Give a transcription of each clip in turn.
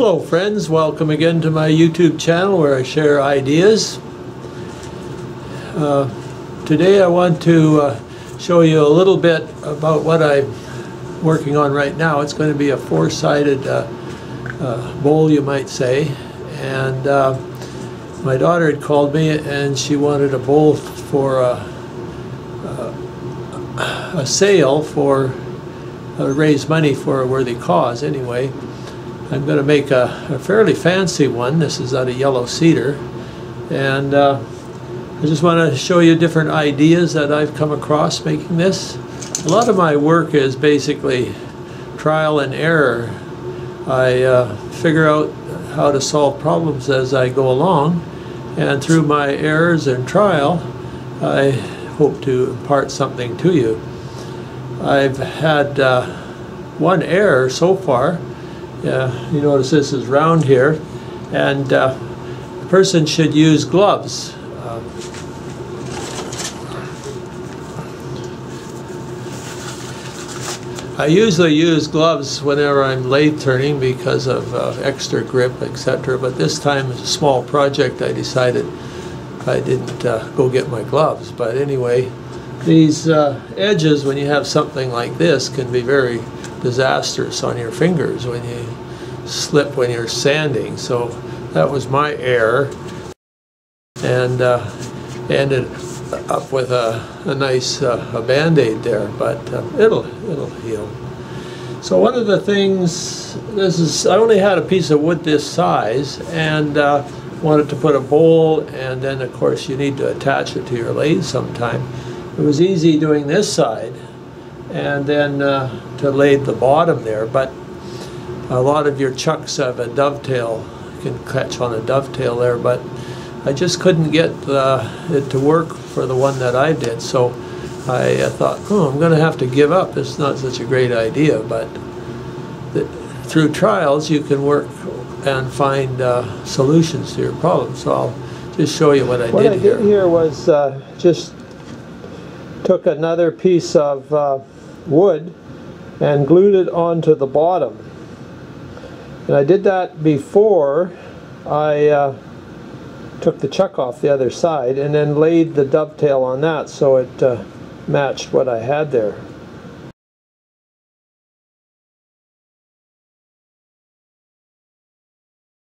Hello friends, welcome again to my YouTube channel where I share ideas. Today I want to show you a little bit about what I'm working on right now. It's going to be a four-sided bowl, you might say, and my daughter had called me and she wanted a bowl for a sale for raise money for a worthy cause. Anyway, I'm going to make a fairly fancy one. This is out of yellow cedar, and I just want to show you different ideas that I've come across making this. A lot of my work is basically trial and error. I figure out how to solve problems as I go along, and through my errors and trial I hope to impart something to you. I've had one error so far. You notice this is round here, and the person should use gloves. I usually use gloves whenever I'm lathe turning because of extra grip, etc. But this time, it's a small project, I decided I didn't go get my gloves. But anyway, these edges, when you have something like this, can be very disastrous on your fingers when you slip when you're sanding. So that was my error, and ended up with a nice band-aid there, but it'll heal. So one of the things, I only had a piece of wood this size, and wanted to put a bowl, and then of course you need to attach it to your lathe sometime. It was easy doing this side and then to lathe the bottom there, but a lot of your chucks have a dovetail. You can catch on a dovetail there, but I just couldn't get it to work for the one that I did, so I thought, I'm going to have to give up. It's not such a great idea, but through trials you can work and find solutions to your problems. So I'll just show you what I did here. What I did here was just took another piece of wood and glued it onto the bottom, and I did that before I took the chuck off the other side, and then laid the dovetail on that so it matched what I had there.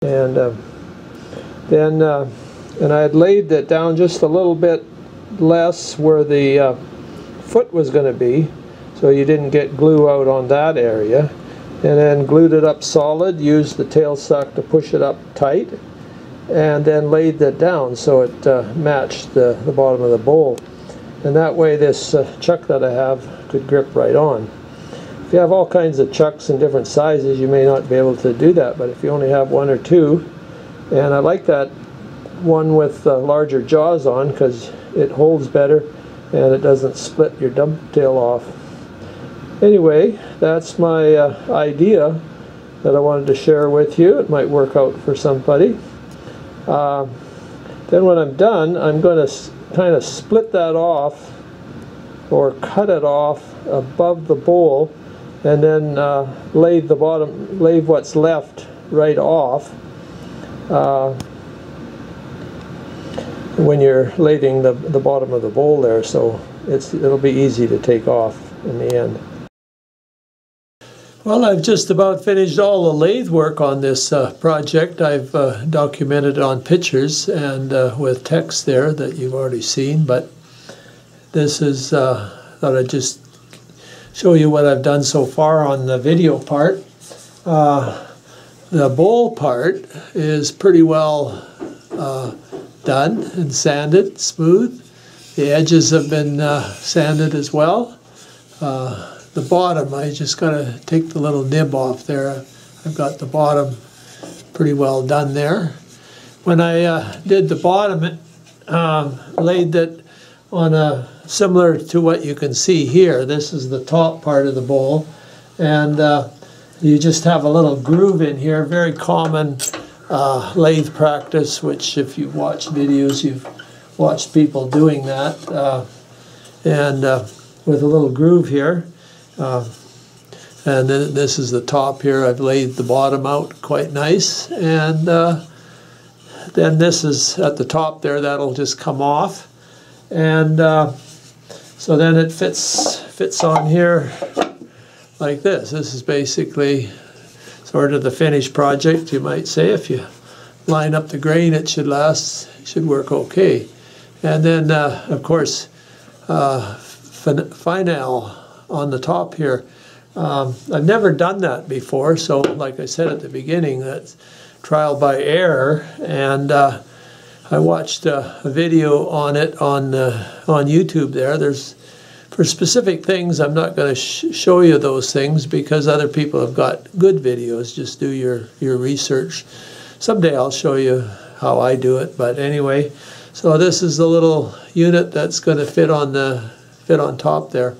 And then I had laid that down just a little bit less where the foot was going to be, so you didn't get glue out on that area, and then glued it up solid, used the tail suck to push it up tight, and then laid that down so it matched the bottom of the bowl. And that way this chuck that I have could grip right on. If you have all kinds of chucks in different sizes, you may not be able to do that, but if you only have one or two, and I like that one with larger jaws on because it holds better and it doesn't split your dovetail off. Anyway, that's my idea that I wanted to share with you. It might work out for somebody. Then when I'm done, I'm going to kind of split that off or cut it off above the bowl, and then lathe the bottom, lathe what's left right off when you're lathing the bottom of the bowl there, so it'll be easy to take off in the end. Well, I've just about finished all the lathe work on this project. I've documented on pictures and with text there that you've already seen, but this is, thought I'd just show you what I've done so far on the video part. The bowl part is pretty well done and sanded, smooth. The edges have been sanded as well. The bottom, I just got to take the little nib off there. I've got the bottom pretty well done there. When I did the bottom, laid it on similar to what you can see here. This is the top part of the bowl, and you just have a little groove in here. Very common lathe practice, which if you've watched videos, you've watched people doing that, and with a little groove here. And then this is the top here. I've laid the bottom out quite nice, and then this is at the top there. That'll just come off, and so then it fits on here like this. This is basically sort of the finished project, you might say. If you line up the grain, it should should work okay. And then of course final on the top here. I've never done that before, so like I said at the beginning, that's trial by error, and I watched a video on it on YouTube there. There's, for specific things, I'm not going to show you those things because other people have got good videos. Just do your research. Someday I'll show you how I do it, but anyway, so this is the little unit that's going to fit on top there.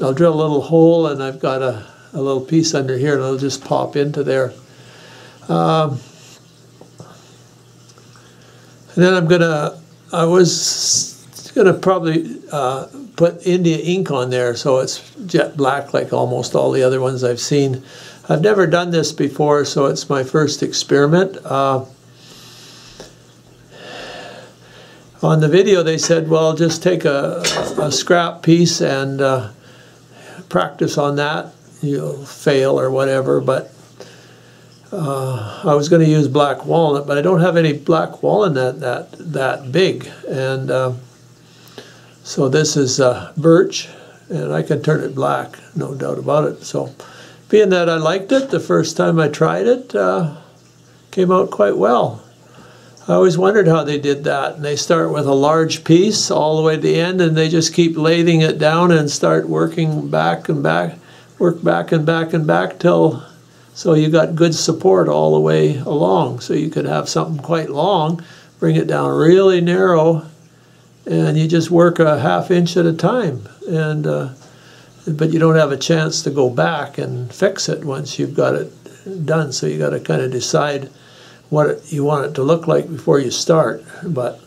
I'll drill a little hole, and I've got a little piece under here, and it'll just pop into there. And then I was gonna probably put India ink on there, so it's jet black like almost all the other ones I've seen. I've never done this before, so it's my first experiment. On the video they said, well, just take a scrap piece and practice on that. You'll fail or whatever, but I was going to use black walnut, but I don't have any black walnut that big, and so this is birch, and I can turn it black, no doubt about it. So being that I liked it the first time I tried it, came out quite well. I always wondered how they did that, and they start with a large piece all the way to the end, and they just keep lathing it down and start working back and back, work back and back and back till, so you got good support all the way along. So you could have something quite long, bring it down really narrow, and you just work a ½ inch at a time, and but you don't have a chance to go back and fix it once you've got it done. So you got to kind of decide what you want it to look like before you start. But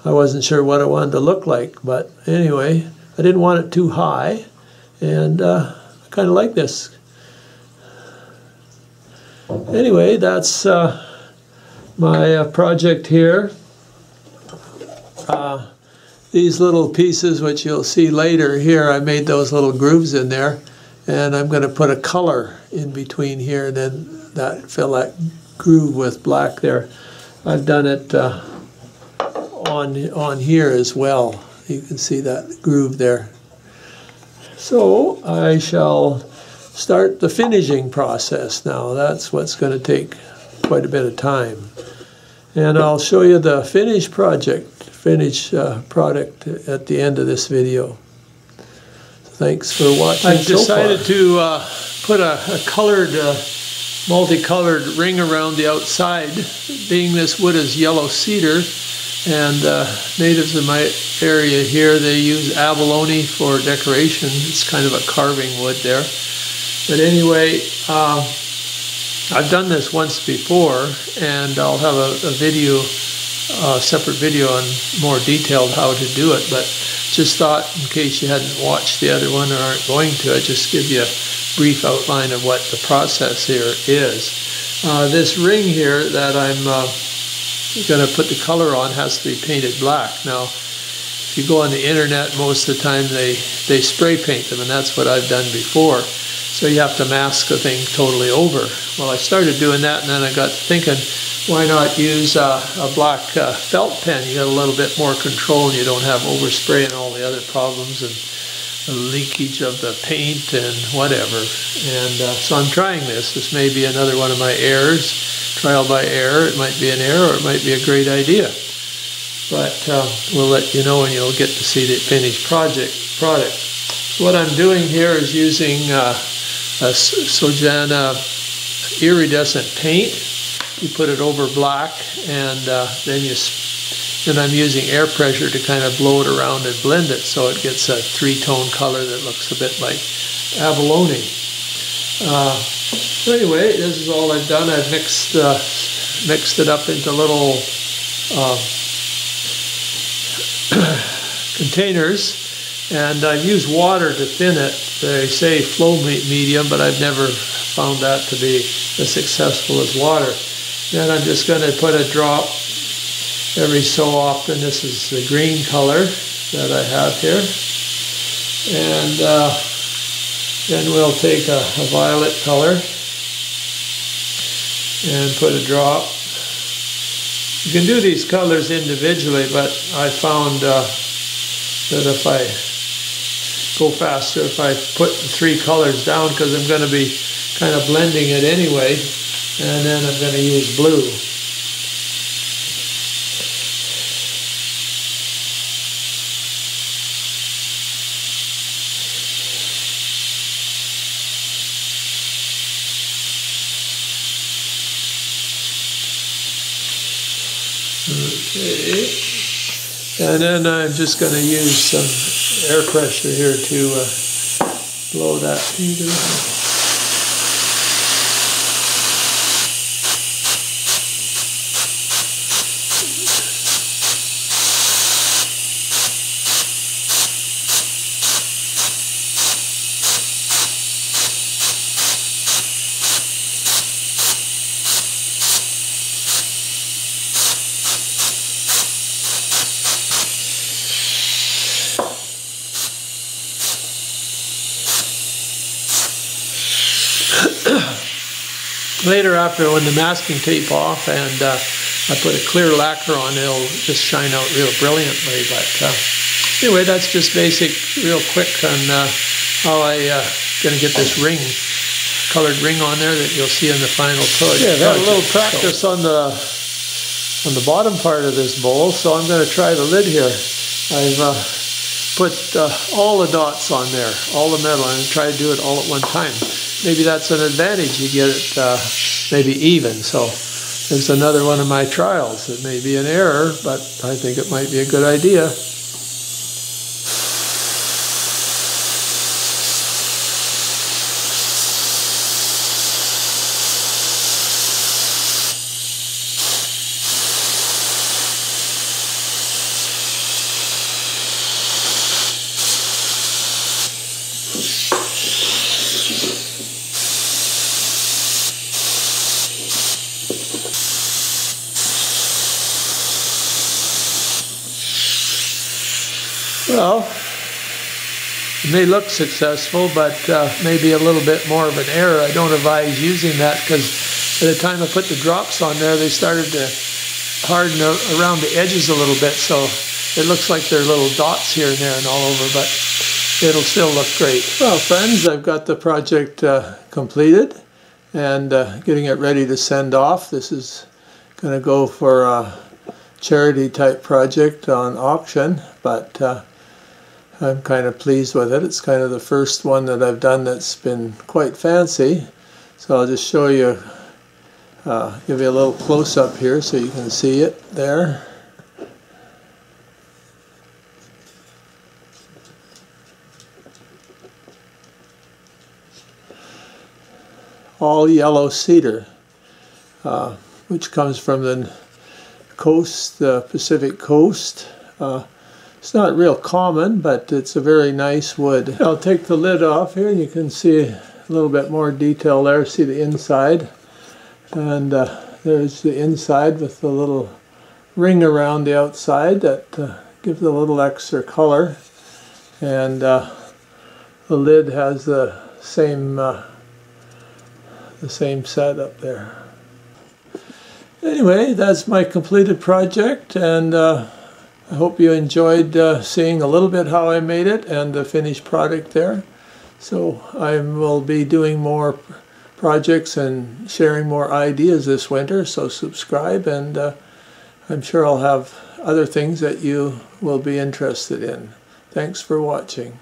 I wasn't sure what I wanted to look like, but anyway, I didn't want it too high, and I kind of like this. Anyway, that's my project here. These little pieces, which you'll see later here, I made those little grooves in there, and I'm going to put a color in between here, and then fill that groove with black there. I've done it on here as well. You can see that groove there. So I shall start the finishing process now. That's what's going to take quite a bit of time. And I'll show you the finished product at the end of this video. Thanks for watching. I've decided to put a colored, multicolored ring around the outside. Being this wood is yellow cedar, and natives in my area here, they use abalone for decoration. It's kind of a carving wood there. But anyway, I've done this once before, and I'll have a video, separate video on more detailed how to do it. But just thought, in case you hadn't watched the other one or aren't going to, I'd just give you a brief outline of what the process here is. This ring here that I'm going to put the color on has to be painted black. Now, if you go on the internet, most of the time they spray paint them, and that's what I've done before. So you have to mask the thing totally over. Well, I started doing that, and then I got thinking, why not use a black felt pen? You got a little bit more control, and you don't have overspray and all the other problems, and the leakage of the paint and whatever. And so I'm trying this. This may be another one of my errors, trial by error. It might be an error, or it might be a great idea. But we'll let you know, and you'll get to see the finished product. So what I'm doing here is using a Sojana iridescent paint. You put it over black, and then I'm using air pressure to kind of blow it around and blend it so it gets a three-tone color that looks a bit like abalone. So anyway, this is all I've done. I've mixed it up into little containers, and I've used water to thin it. they say flow medium, but I've never found that to be as successful as water. Then I'm just going to put a drop every so often. This is the green color that I have here. And then we'll take a violet color and put a drop. You can do these colors individually, but I found that if I go faster, if I put the 3 colors down, because I'm going to be kind of blending it anyway, and then I'm going to use blue. Okay, and then I'm just going to use some air pressure here to blow that paint out. Later, after when the masking tape off and I put a clear lacquer on, it'll just shine out real brilliantly. But anyway, that's just basic, real quick on how I going to get this ring, colored ring on there that you'll see in the final project. Yeah, I've had a little practice on the bottom part of this bowl, so I'm going to try the lid here. I've put all the dots on there, all the metal, and try to do it all at one time. Maybe that's an advantage, you get it maybe even. So it's another one of my trials. It may be an error, but I think it might be a good idea. Well, it may look successful, but maybe a little bit more of an error. I don't advise using that because by the time I put the drops on there, they started to harden around the edges a little bit, so it looks like there are little dots here and there and all over, but it'll still look great. Well, friends, I've got the project completed and getting it ready to send off. This is going to go for a charity type project on auction, but I'm kind of pleased with it. It's kind of the first one that I've done that's been quite fancy. So I'll just show you, give you a little close-up here so you can see it there. All yellow cedar, which comes from the coast, the Pacific coast. It's not real common, but it's a very nice wood. I'll take the lid off here and you can see a little bit more detail there. See the inside. And there's the inside with the little ring around the outside that gives a little extra color. And the lid has the same setup there. Anyway, that's my completed project, and I hope you enjoyed seeing a little bit how I made it and the finished product there. So I will be doing more projects and sharing more ideas this winter, so subscribe, and I'm sure I'll have other things that you will be interested in. Thanks for watching.